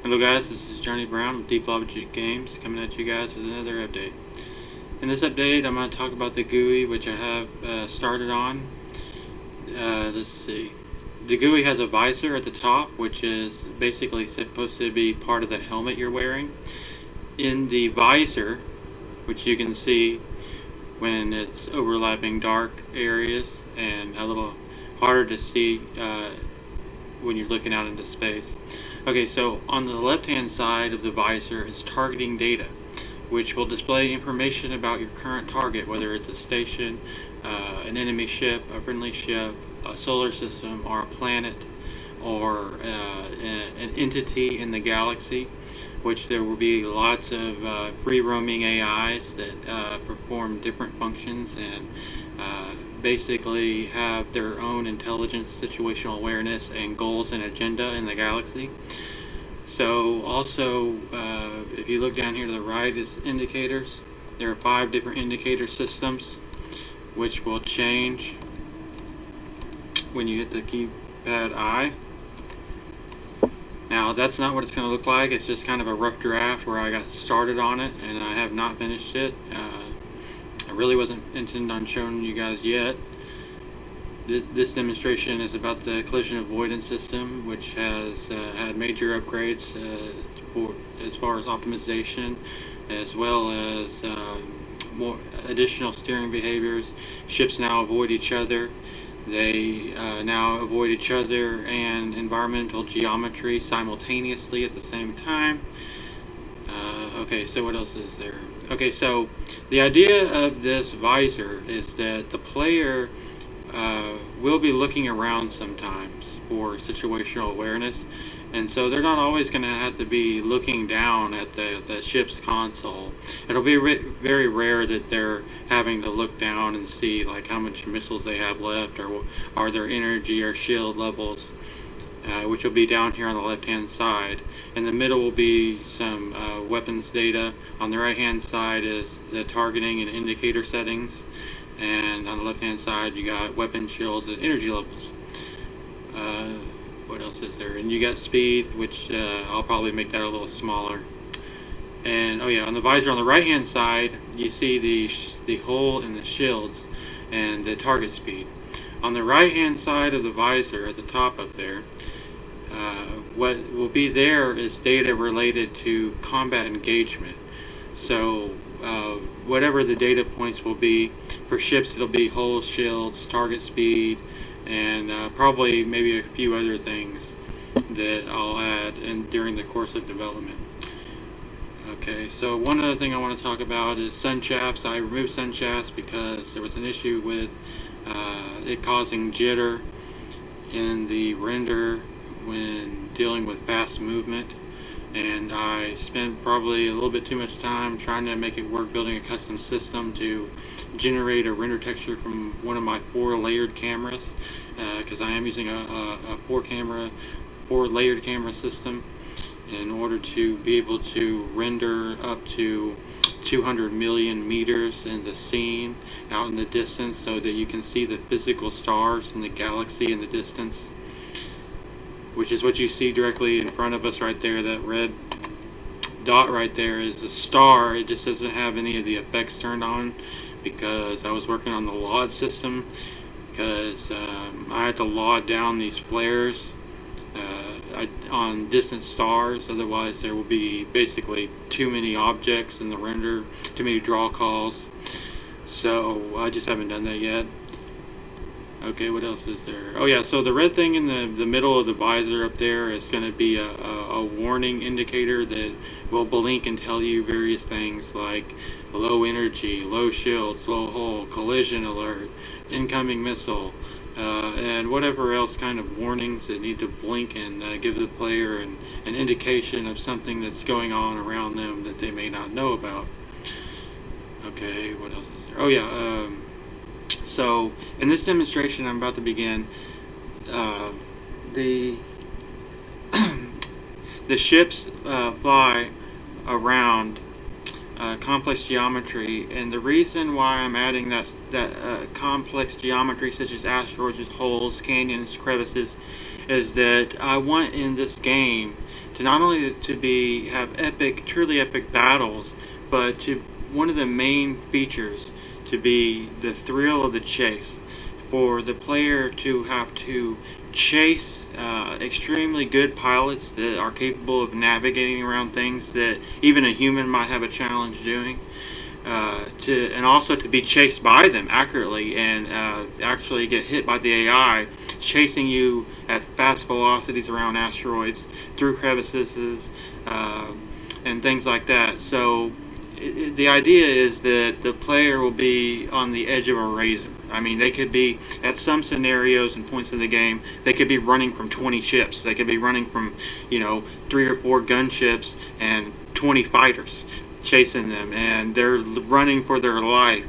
Hello guys, this is Johnny Brown with Deep Logic Games coming at you guys with another update. In this update I'm going to talk about the GUI which I have started on. Let's see. The GUI has a visor at the top which is basically supposed to be part of the helmet you're wearing. In the visor, which you can see when it's overlapping dark areas and a little harder to see when you're looking out into space. Okay, so on the left hand side of the visor is targeting data, which will display information about your current target, whether it's a station, an enemy ship, a friendly ship, a solar system, or a planet, or an entity in the galaxy, which there will be lots of free roaming AIs that perform different functions and basically have their own intelligence, situational awareness, and goals and agenda in the galaxy. So also, if you look down here to the right is indicators. There are 5 different indicator systems which will change when you hit the keypad I. Now that's not what it's going to look like. It's just kind of a rough draft where I got started on it and I have not finished it. I really wasn't intending on showing you guys yet. This demonstration is about the collision avoidance system, which has had major upgrades as far as optimization, as well as more additional steering behaviors. Ships now avoid each other. They now avoid each other and environmental geometry simultaneously at the same time. Okay, so what else is there? Okay, so the idea of this visor is that the player will be looking around sometimes for situational awareness, and so they're not always going to have to be looking down at the ship's console. It'll be very rare that they're having to look down and see like how much missiles they have left, or are their energy or shield levels, which will be down here on the left hand side. In the middle will be some weapons data. On the right hand side is the targeting and indicator settings, and on the left hand side you got weapon shields and energy levels. What else is there? And you got speed, which I'll probably make that a little smaller. And oh yeah, on the visor on the right hand side you see the hole in the shields and the target speed. On the right hand side of the visor at the top up there, what will be there is data related to combat engagement. So whatever the data points will be, for ships it'll be hull, shields, target speed, and probably maybe a few other things that I'll add during the course of development. Okay, so one other thing I want to talk about is Sunshafts. I removed Sunshafts because there was an issue with it causing jitter in the render when dealing with fast movement, and I spent probably a little bit too much time trying to make it work building a custom system to generate a render texture from one of my 4 layered cameras, because I am using a 4 layered camera system in order to be able to render up to 200 million meters in the scene out in the distance, so that you can see the physical stars in the galaxy in the distance, which is what you see directly in front of us right there. That red dot right there is a star. It just doesn't have any of the effects turned on because I was working on the LOD system, because I had to LOD down these flares on distant stars, otherwise there will be basically too many objects in the render, too many draw calls. So I just haven't done that yet. Okay, what else is there? Oh yeah, so the red thing in the middle of the visor up there is going to be a warning indicator that will blink and tell you various things like low energy, low shields, low hull, collision alert, incoming missile, and whatever else kind of warnings that need to blink and give the player an indication of something that's going on around them that they may not know about. Okay, what else is there? Oh yeah, so in this demonstration I'm about to begin, the the ships fly around complex geometry, and the reason why I'm adding that complex geometry, such as asteroids with holes, canyons, crevices, is that I want in this game to not only have truly epic battles, but to one of the main features to be the thrill of the chase, for the player to have to chase extremely good pilots that are capable of navigating around things that even a human might have a challenge doing. And also to be chased by them accurately and actually get hit by the AI chasing you at fast velocities around asteroids, through crevices, and things like that. So the idea is that the player will be on the edge of a razor. I mean, they could be, at some scenarios and points in the game, they could be running from 20 ships. They could be running from, 3 or 4 gunships and 20 fighters chasing them, and they're running for their life,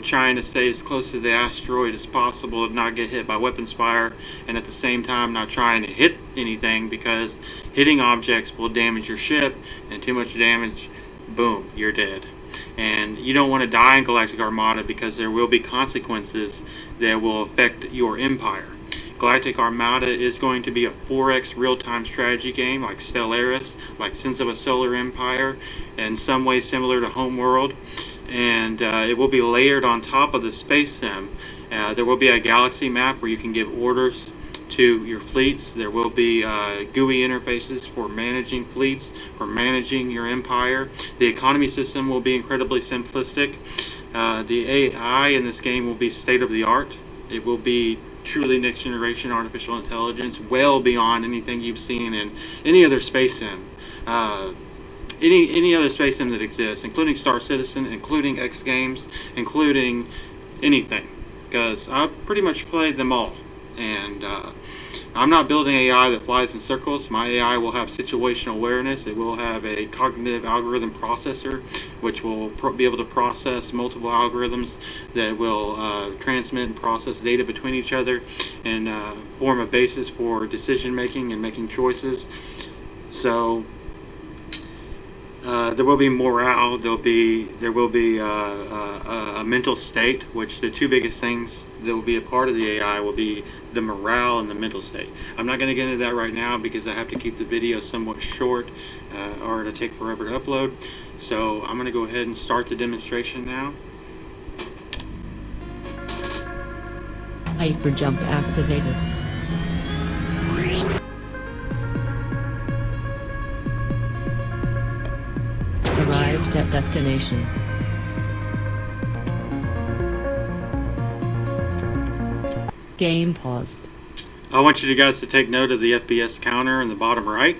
trying to stay as close to the asteroid as possible and not get hit by weapons fire, and at the same time not trying to hit anything, because hitting objects will damage your ship, and too much damage, boom, you're dead. And you don't want to die in Galactic Armada, because there will be consequences that will affect your empire. Galactic Armada is going to be a 4x real-time strategy game like Stellaris, like Sins of a Solar Empire, in some ways similar to Homeworld. And it will be layered on top of the space sim. There will be a galaxy map where you can give orders to your fleets. There will be GUI interfaces for managing fleets, for managing your empire. The economy system will be incredibly simplistic. The AI in this game will be state-of-the-art. It will be truly next generation artificial intelligence, well beyond anything you've seen in any other space sim. Any other space sim that exists, including Star Citizen, including X Games, including anything, because I've pretty much played them all. And I'm not building AI that flies in circles. My AI will have situational awareness. It will have a cognitive algorithm processor, which will be able to process multiple algorithms that will transmit and process data between each other and form a basis for decision making and making choices. So there will be morale. There will be a mental state, which the two biggest things that will be a part of the AI will be the morale and the mental state. I'm not going to get into that right now because I have to keep the video somewhat short or it'll take forever to upload. So I'm going to go ahead and start the demonstration now. Hyperjump activated. Arrived at destination. Game paused. I want you guys to take note of the FPS counter in the bottom right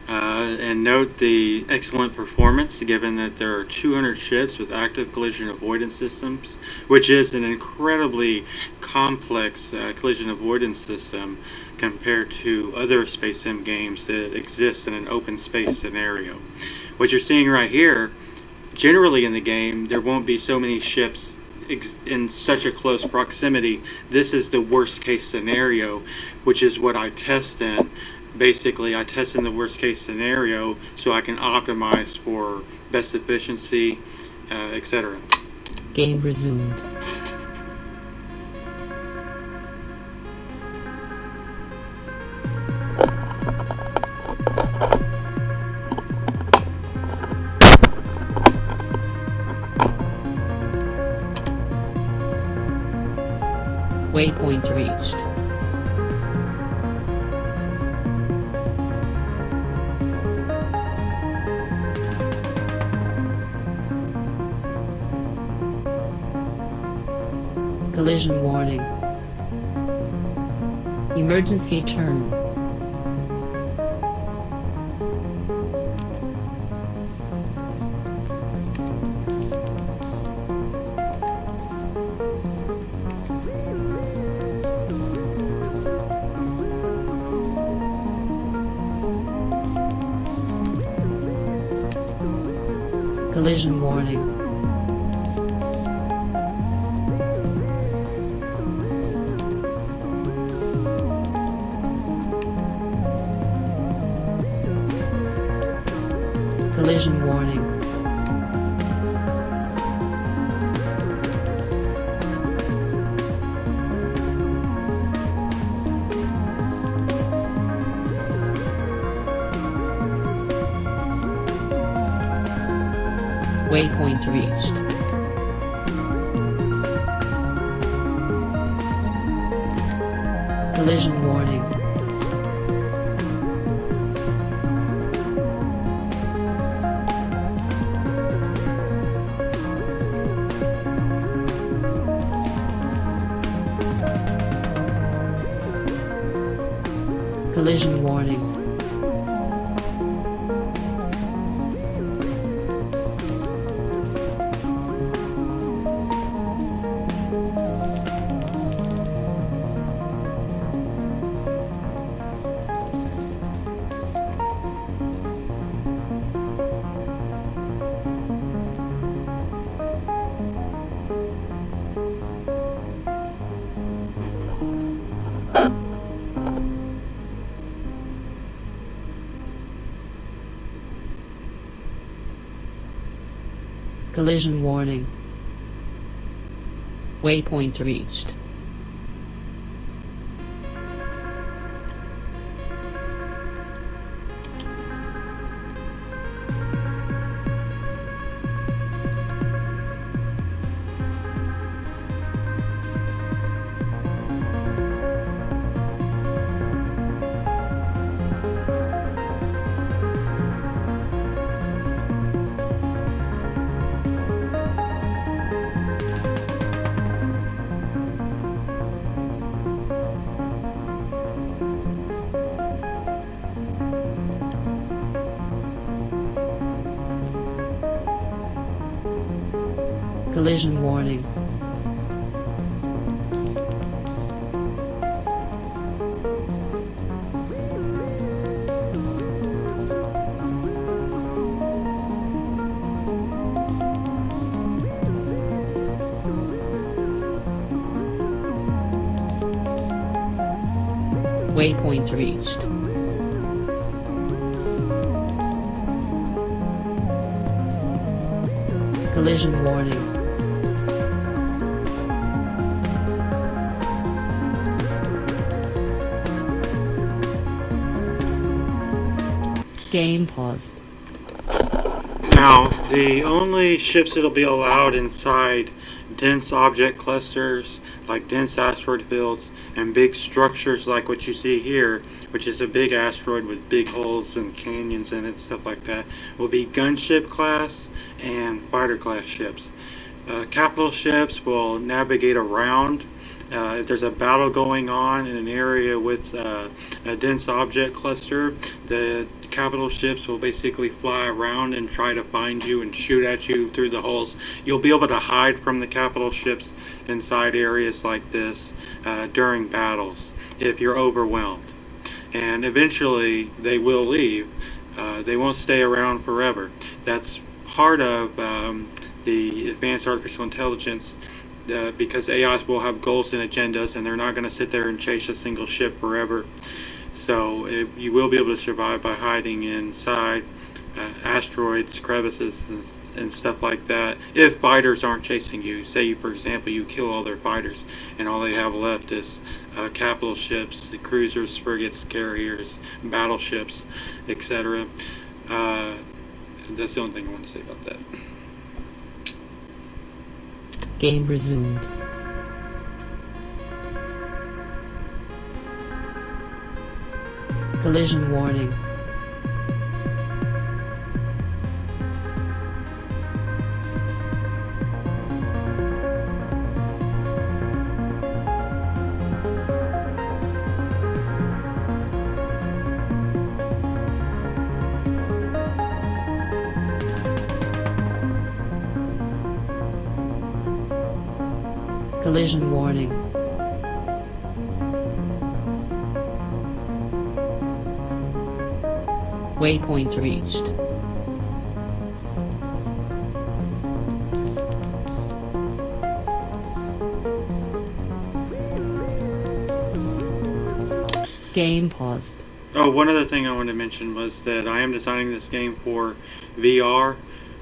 and note the excellent performance, given that there are 200 ships with active collision avoidance systems, which is an incredibly complex collision avoidance system compared to other space sim games that exist in an open space scenario. What you're seeing right here, generally in the game, there won't be so many ships in such a close proximity. This is the worst case scenario, which is what I test in. Basically, I test in the worst case scenario so I can optimize for best efficiency, etc. Game resumed. Waypoint reached. Collision warning. Emergency turn. Collision warning. Collision warning. Waypoint reached. Collision warning. Collision warning. Collision warning. Waypoint reached. Collision warning. Waypoint reached. Collision warning. Game paused. Now, the only ships that'll be allowed inside dense object clusters, like dense asteroid fields, and big structures like what you see here, which is a big asteroid with big holes and canyons in it, stuff like that, will be gunship class and fighter class ships. Capital ships will navigate around. If there's a battle going on in an area with a dense object cluster, the capital ships will basically fly around and try to find you and shoot at you through the holes. You'll be able to hide from the capital ships inside areas like this during battles if you're overwhelmed. And eventually they will leave. They won't stay around forever. That's part of the advanced artificial intelligence, because AIs will have goals and agendas, and they're not going to sit there and chase a single ship forever. So you will be able to survive by hiding inside asteroids, crevices, and stuff like that. If fighters aren't chasing you, say for example you kill all their fighters and all they have left is capital ships, the cruisers, frigates, carriers, battleships, etc. That's the only thing I want to say about that. Game resumed. Collision warning. Collision warning. Waypoint reached. Game paused. Oh, one other thing I wanted to mention was that I am designing this game for VR.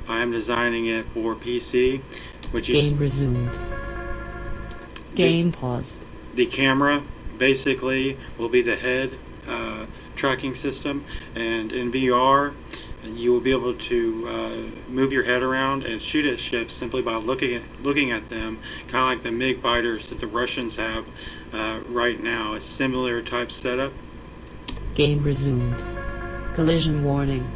I am designing it for PC, which is Game resumed. Game paused. the camera basically will be the head tracking system, and in VR you will be able to move your head around and shoot at ships simply by looking at them, kind of like the MiG fighters that the Russians have right now. A similar type setup. Game resumed. Collision warning.